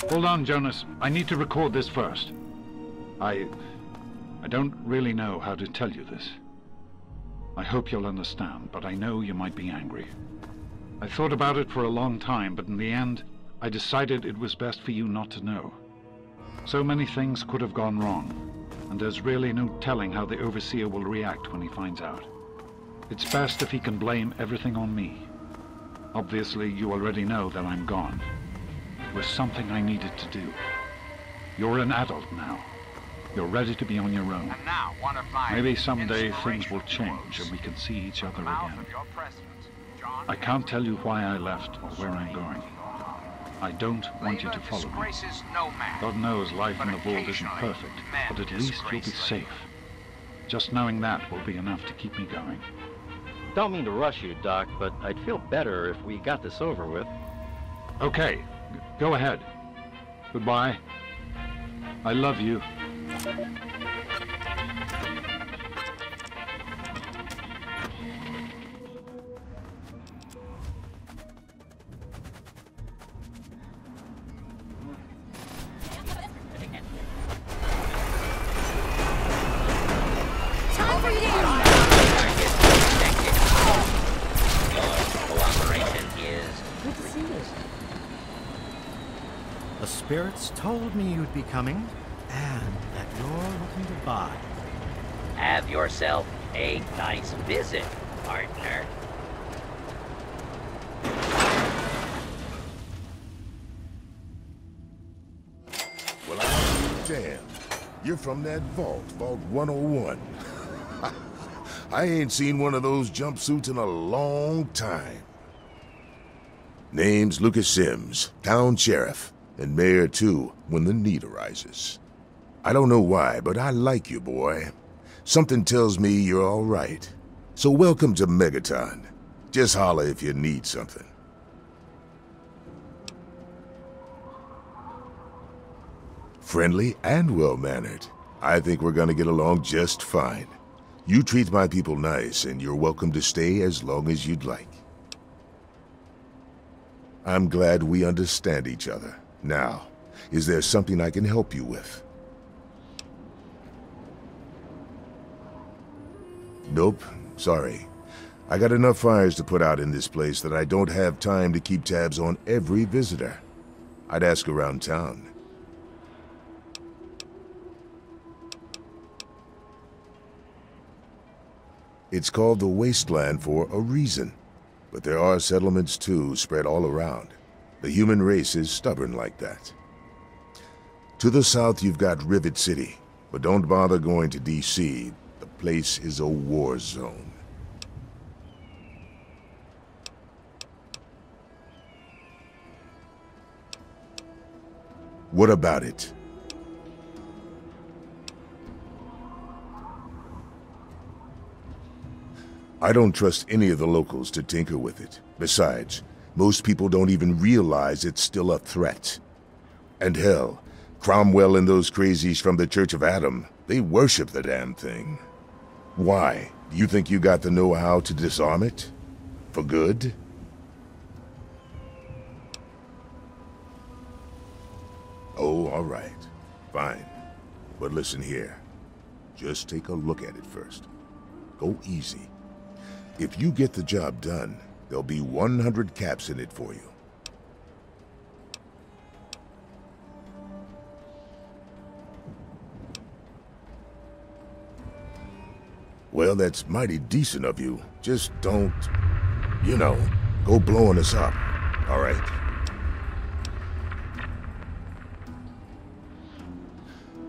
Hold on, Jonas. I need to record this first. I don't really know how to tell you this. I hope you'll understand, but I know you might be angry. I thought about it for a long time, but in the end, I decided it was best for you not to know. So many things could have gone wrong, and there's really no telling how the Overseer will react when he finds out. It's best if he can blame everything on me. Obviously, you already know that I'm gone. It was something I needed to do. You're an adult now. You're ready to be on your own. And now, one of my Maybe someday things will change and we can see each other again. I can't tell you why I left or where I'm going. I don't want you to follow me. God knows life in the vault isn't perfect, but at least you'll be safe. Just knowing that will be enough to keep me going. Don't mean to rush you, Doc, but I'd feel better if we got this over with. Okay, go ahead. Goodbye. I love you. The spirits told me you'd be coming, and that you're looking to buy. Have yourself a nice visit, partner. Well, I'm damned. You're from that vault, Vault 101. I ain't seen one of those jumpsuits in a long time. Name's Lucas Sims, town sheriff, and mayor too, when the need arises. I don't know why, but I like you, boy. Something tells me you're all right. So welcome to Megaton. Just holler if you need something. Friendly and well-mannered. I think we're gonna get along just fine. You treat my people nice, and you're welcome to stay as long as you'd like. I'm glad we understand each other. Now, is there something I can help you with? Nope, sorry. I got enough fires to put out in this place that I don't have time to keep tabs on every visitor. I'd ask around town. It's called the Wasteland for a reason, but there are settlements too spread all around. The human race is stubborn like that. To the south you've got Rivet City, but don't bother going to D.C. The place is a war zone. What about it? I don't trust any of the locals to tinker with it. Besides, most people don't even realize it's still a threat. And hell, Cromwell and those crazies from the Church of Autumn, they worship the damn thing. Why? Do you think you got the know-how to disarm it? For good? Oh, all right. Fine. But listen here. Just take a look at it first. Go easy. If you get the job done, there'll be 100 caps in it for you. Well, that's mighty decent of you. Just don't, you know, go blowing us up, all right?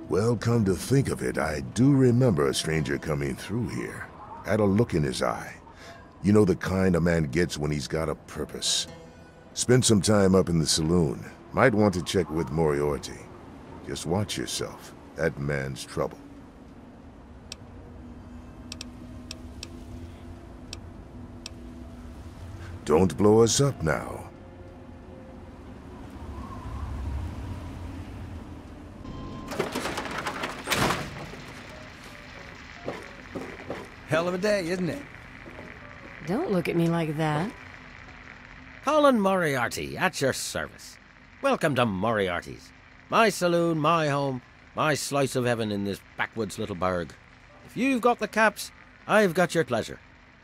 Well, come to think of it, I do remember a stranger coming through here. Had a look in his eye. You know the kind a man gets when he's got a purpose. Spend some time up in the saloon. Might want to check with Moriarty. Just watch yourself. That man's trouble. Don't blow us up now. Hell of a day, isn't it? Don't look at me like that. Colin Moriarty, at your service. Welcome to Moriarty's. My saloon, my home, my slice of heaven in this backwoods little burg. If you've got the caps, I've got your pleasure.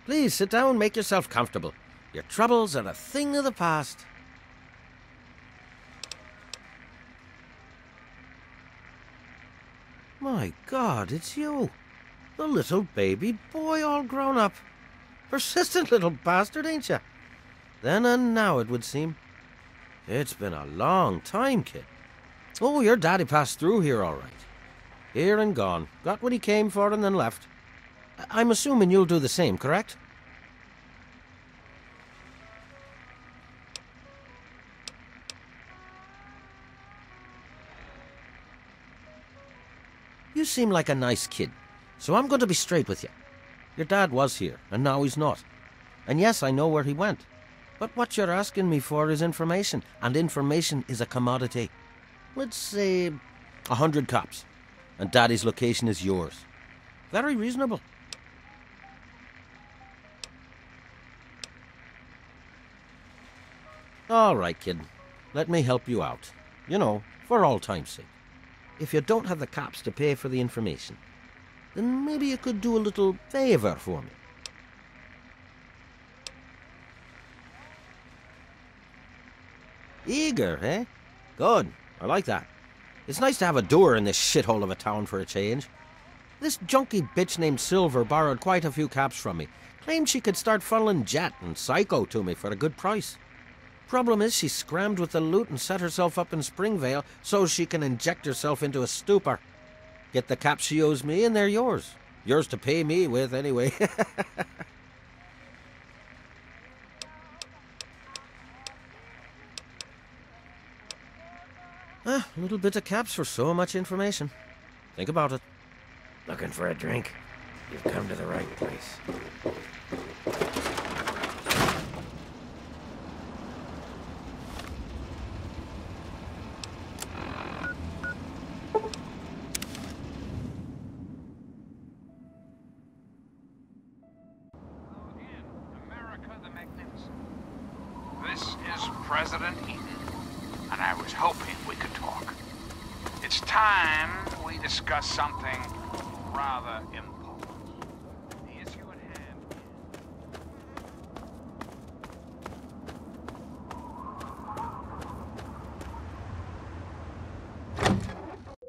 Please sit down, make yourself comfortable. Your troubles are a thing of the past. My God, it's you. The little baby boy all grown up. Persistent little bastard, ain't you? Then and now, it would seem. It's been a long time, kid. Oh, your daddy passed through here all right. Here and gone. Got what he came for and then left. I'm assuming you'll do the same, correct? You seem like a nice kid, so I'm going to be straight with you. Your dad was here, and now he's not. And yes, I know where he went. But what you're asking me for is information, and information is a commodity. Let's say 100 cops, and Daddy's location is yours. Very reasonable. All right, kid. Let me help you out. You know, for all time's sake. If you don't have the cops to pay for the information, then maybe you could do a little favor for me. Eager, eh? Good. I like that. It's nice to have a doer in this shithole of a town for a change. This junky bitch named Silver borrowed quite a few caps from me. Claimed she could start funneling Jet and Psycho to me for a good price. Problem is, she scrammed with the loot and set herself up in Springvale so she can inject herself into a stupor. Get the caps she owes me and they're yours. Yours to pay me with, anyway. A little bit of caps for so much information. Think about it. Looking for a drink? You've come to the right place. This is President Eaton, and I was hoping we could talk. It's time we discuss something rather important. The issue at hand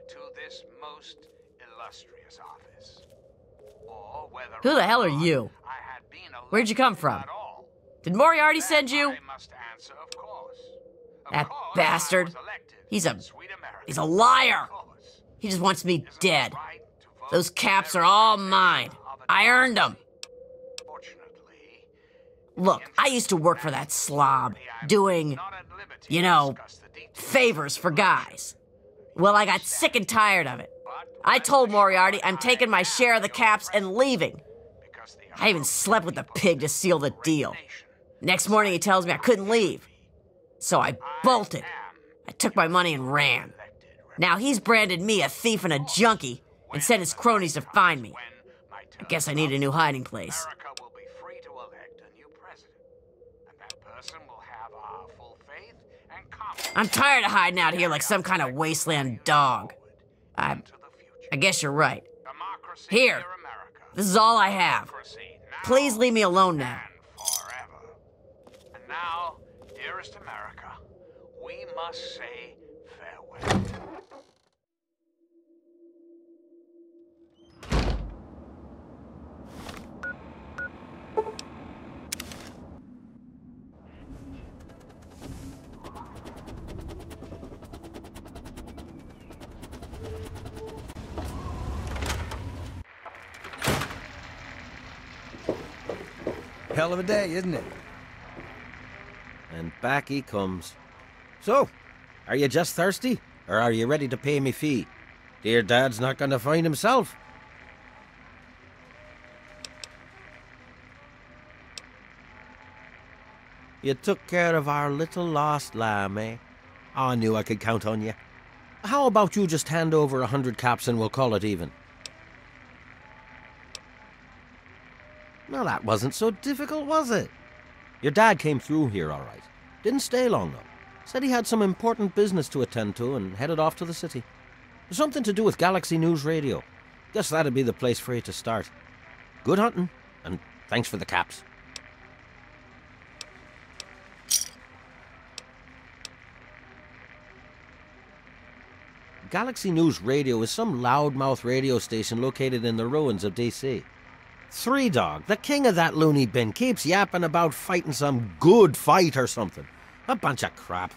to this most illustrious office. Or whether Who the hell are you? I had been Where'd you come from? Did Moriarty send you? I must answer, of course. That bastard. He's a liar. He just wants me dead. Those caps are all mine. I earned them. Look, I used to work for that slob, doing, you know, favors for guys. Well, I got sick and tired of it. I told Moriarty I'm taking my share of the caps and leaving. I even slept with the pig to seal the deal. Next morning he tells me I couldn't leave. So I bolted. I took my money and ran. Now he's branded me a thief and a junkie and sent his cronies to find me. I guess I need a new hiding place. America will be free to elect a new president, and that person will have our full faith and confidence. I'm tired of hiding out here like some kind of wasteland dog. I guess you're right. Here, this is all I have. Please leave me alone now. And now, dearest America, we must say farewell. Hell of a day, isn't it? And back he comes. So, are you just thirsty? Or are you ready to pay me fee? Dear Dad's not going to find himself. You took care of our little lost lamb, eh? I knew I could count on you. How about you just hand over 100 caps and we'll call it even? Well, that wasn't so difficult, was it? Your dad came through here all right. Didn't stay long, though. Said he had some important business to attend to and headed off to the city. Something to do with Galaxy News Radio. Guess that'd be the place for you to start. Good hunting, and thanks for the caps. Galaxy News Radio is some loudmouth radio station located in the ruins of D.C. Three Dog, the king of that loony bin, keeps yapping about fighting some good fight or something. A bunch of crap.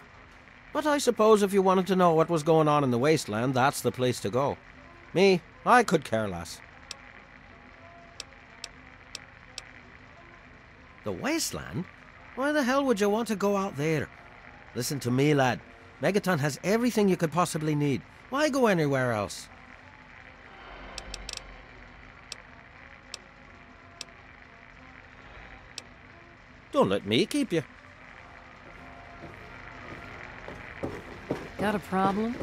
But I suppose if you wanted to know what was going on in the wasteland, that's the place to go. Me, I could care less. The wasteland? Why the hell would you want to go out there? Listen to me, lad. Megaton has everything you could possibly need. Why go anywhere else? Don't let me keep you. Got a problem?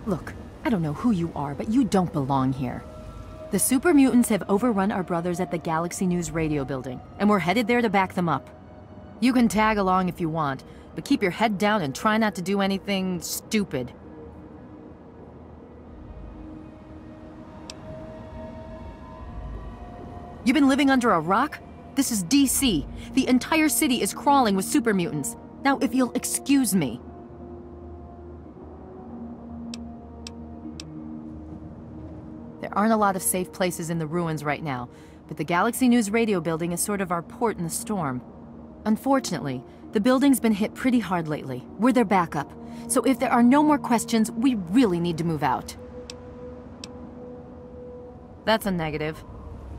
Look, I don't know who you are, but you don't belong here. The super mutants have overrun our brothers at the Galaxy News radio building, and we're headed there to back them up. You can tag along if you want, but keep your head down and try not to do anything stupid. You been living under a rock? This is D.C. The entire city is crawling with super mutants. Now, if you'll excuse me. There aren't a lot of safe places in the ruins right now, but the Galaxy News radio building is sort of our port in the storm. Unfortunately, the building's been hit pretty hard lately. We're their backup, so if there are no more questions, we really need to move out. That's a negative.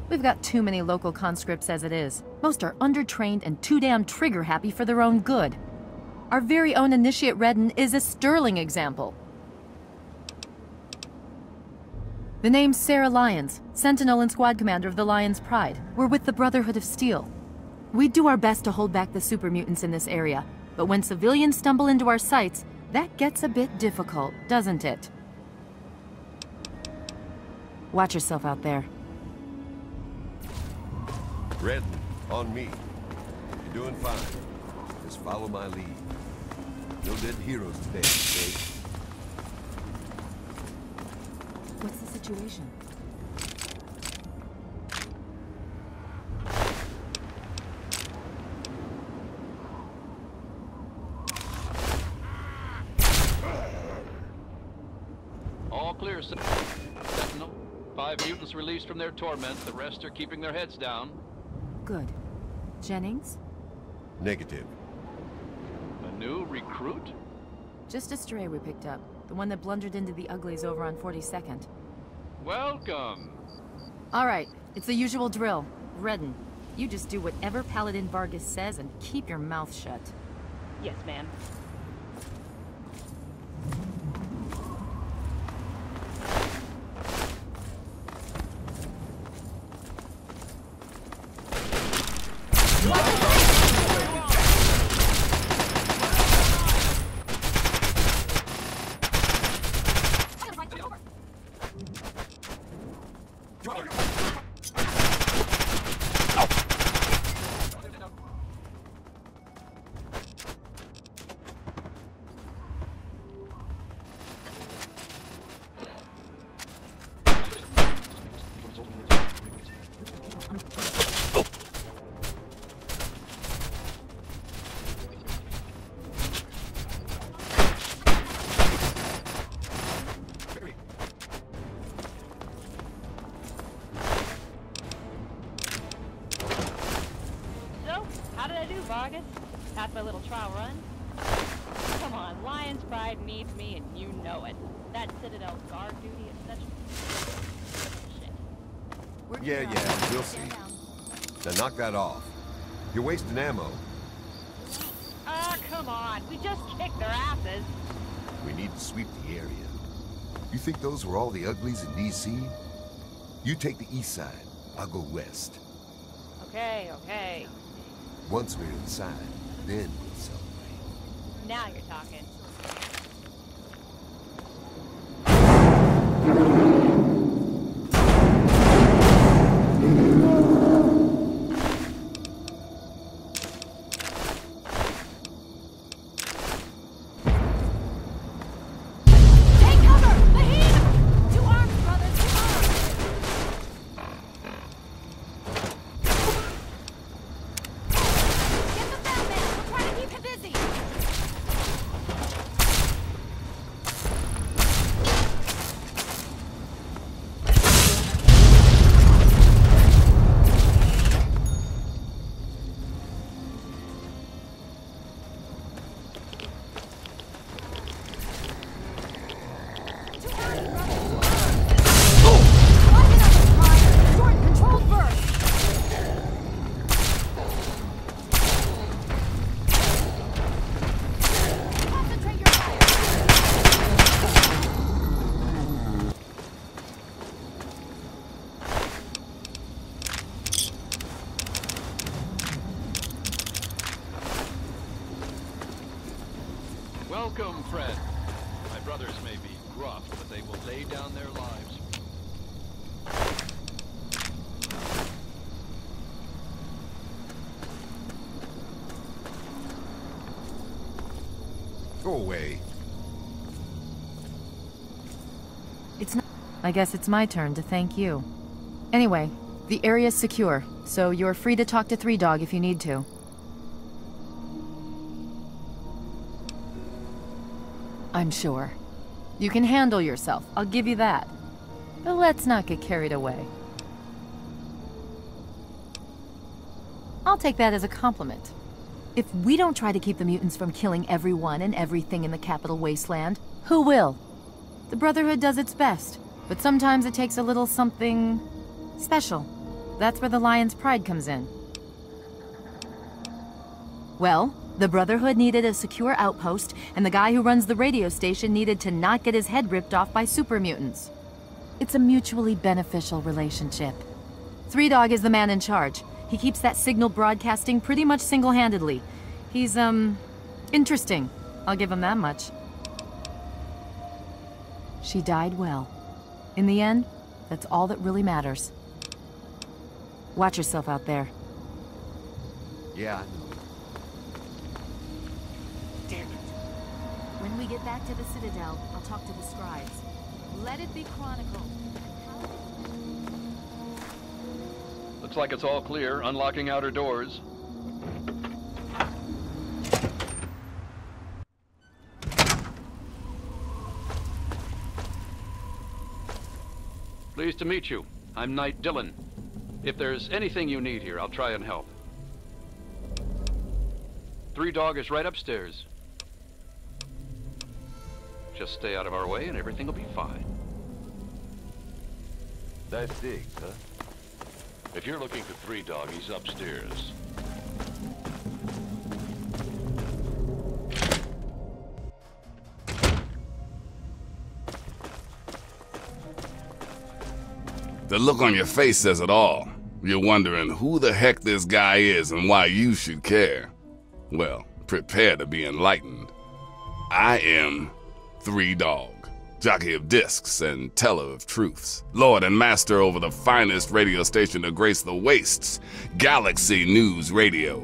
We've got too many local conscripts as it is. Most are undertrained and too damn trigger-happy for their own good. Our very own initiate Redden is a sterling example. The name's Sarah Lyons, Sentinel and Squad Commander of the Lion's Pride. We're with the Brotherhood of Steel. We do our best to hold back the super mutants in this area, but when civilians stumble into our sights, that gets a bit difficult, doesn't it? Watch yourself out there. Redden, on me. You're doing fine. Just follow my lead. No dead heroes today, okay? What's the situation? All clear, Sentinel. 5 mutants released from their torment. The rest are keeping their heads down. Good. Jennings? Negative. A new recruit? Just a stray we picked up. The one that blundered into the uglies over on 42nd. Welcome. All right, it's the usual drill. Redden, you just do whatever Paladin Vargas says and keep your mouth shut. Yes, ma'am. Vargas? That's my little trial run? Come on, Lion's Pride needs me and you know it. That Citadel's guard duty is such shit. Yeah, we'll see. Now knock that off. You're wasting ammo. Ah, come on. We just kicked their asses. We need to sweep the area. You think those were all the uglies in D.C.? You take the east side. I'll go west. Okay. Once we're inside, then we'll celebrate. Now you're talking. Welcome, friend. My brothers may be gruff, but they will lay down their lives. Go away. It's not. I guess it's my turn to thank you. Anyway, the area's secure, so you're free to talk to Three Dog if you need to. I'm sure. You can handle yourself, I'll give you that. But let's not get carried away. I'll take that as a compliment. If we don't try to keep the mutants from killing everyone and everything in the Capital Wasteland, who will? The Brotherhood does its best, but sometimes it takes a little something special. That's where the Lion's pride comes in. Well, the Brotherhood needed a secure outpost, and the guy who runs the radio station needed to not get his head ripped off by super mutants. It's a mutually beneficial relationship. Three Dog is the man in charge. He keeps that signal broadcasting pretty much single-handedly. He's, interesting. I'll give him that much. She died well. In the end, that's all that really matters. Watch yourself out there. Yeah, I know. Damn it. When we get back to the Citadel, I'll talk to the scribes. Let it be chronicled. Looks like it's all clear. Unlocking outer doors. Pleased to meet you. I'm Knight Dillon. If there's anything you need here, I'll try and help. Three Dog is right upstairs. Just stay out of our way and everything will be fine. That's big, huh? If you're looking for Three Dog, he's upstairs. The look on your face says it all. You're wondering who the heck this guy is and why you should care. Well, prepare to be enlightened. I am Three Dog, jockey of discs and teller of truths, lord and master over the finest radio station to grace the wastes, Galaxy News Radio.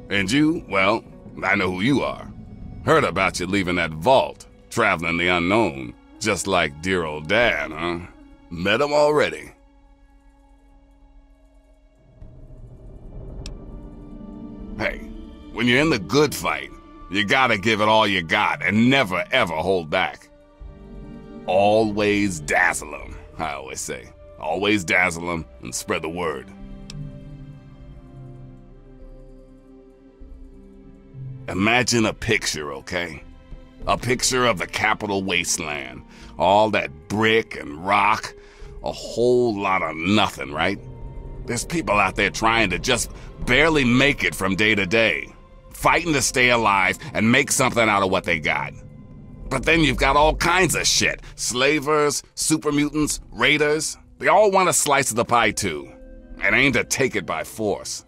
And you, well, I know who you are. Heard about you leaving that vault, traveling the unknown, just like dear old Dad, huh? Met him already. Hey, when you're in the good fight, you gotta give it all you got and never ever hold back. Always dazzle them, I always say. Always dazzle them and spread the word. Imagine a picture, okay? A picture of the Capital Wasteland. All that brick and rock. A whole lot of nothing, right? There's people out there trying to just barely make it from day to day. Fighting to stay alive and make something out of what they got. But then you've got all kinds of shit. Slavers, super mutants, raiders. They all want a slice of the pie too. And aim to take it by force.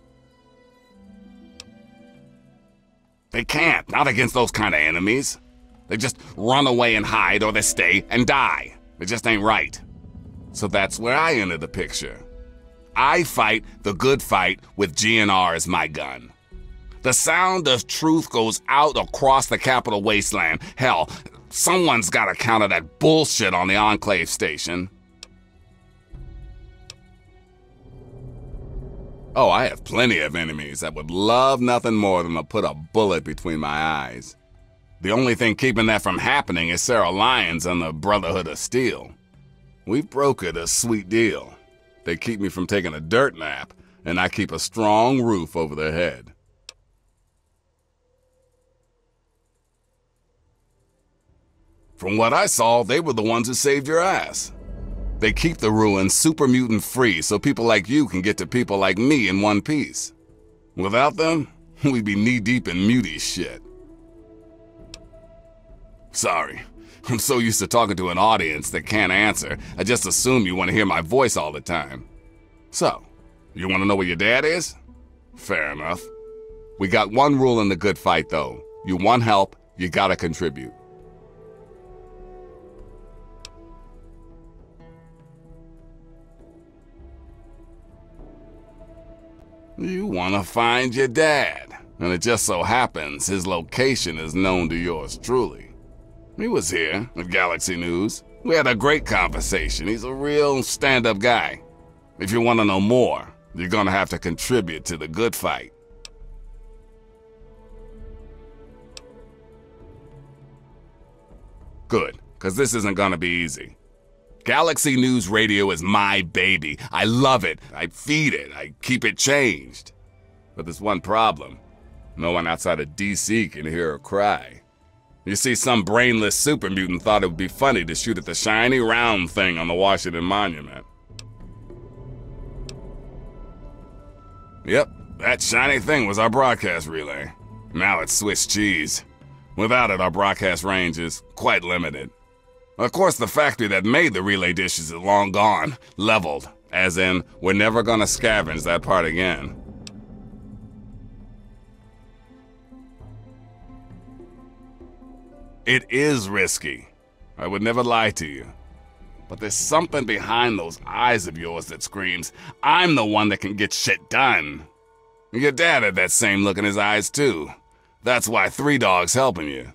They can't, not against those kind of enemies. They just run away and hide, or they stay and die. It just ain't right. So that's where I enter the picture. I fight the good fight with GNR as my gun. The sound of truth goes out across the Capital Wasteland. Hell, someone's got to counter that bullshit on the Enclave station. Oh, I have plenty of enemies that would love nothing more than to put a bullet between my eyes. The only thing keeping that from happening is Sarah Lyons and the Brotherhood of Steel. We've brokered a sweet deal. They keep me from taking a dirt nap, and I keep a strong roof over their head. From what I saw, they were the ones who saved your ass. They keep the ruins super mutant free so people like you can get to people like me in one piece. Without them, we'd be knee-deep in mutie shit. Sorry, I'm so used to talking to an audience that can't answer, I just assume you want to hear my voice all the time. So, you want to know where your dad is? Fair enough. We got one rule in the good fight, though. You want help, You gotta contribute. You want to find your dad, and it just so happens his location is known to yours truly. He was here at Galaxy News. We had a great conversation. He's a real stand-up guy. If you want to know more, you're gonna have to contribute to the good fight. Good, because this isn't gonna be easy. Galaxy News Radio is my baby. I love it. I feed it. I keep it changed. But there's one problem. No one outside of D.C. can hear her cry. You see, some brainless super mutant thought it would be funny to shoot at the shiny round thing on the Washington Monument. Yep, that shiny thing was our broadcast relay. Now it's Swiss cheese. Without it, our broadcast range is quite limited. Of course, the factory that made the relay dishes is long gone, leveled, as in, we're never gonna scavenge that part again. It is risky. I would never lie to you. But there's something behind those eyes of yours that screams, I'm the one that can get shit done. Your dad had that same look in his eyes too. That's why 3 Dog's helping you.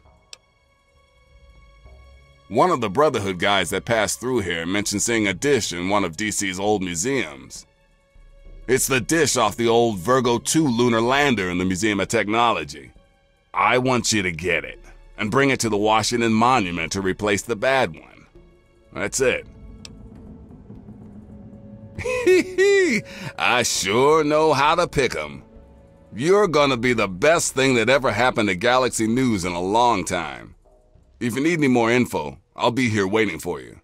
One of the Brotherhood guys that passed through here mentioned seeing a dish in one of DC's old museums. It's the dish off the old Virgo 2 lunar lander in the Museum of Technology. I want you to get it and bring it to the Washington Monument to replace the bad one. That's it. I sure know how to pick 'em. You're gonna be the best thing that ever happened to Galaxy News in a long time. If you need any more info, I'll be here waiting for you.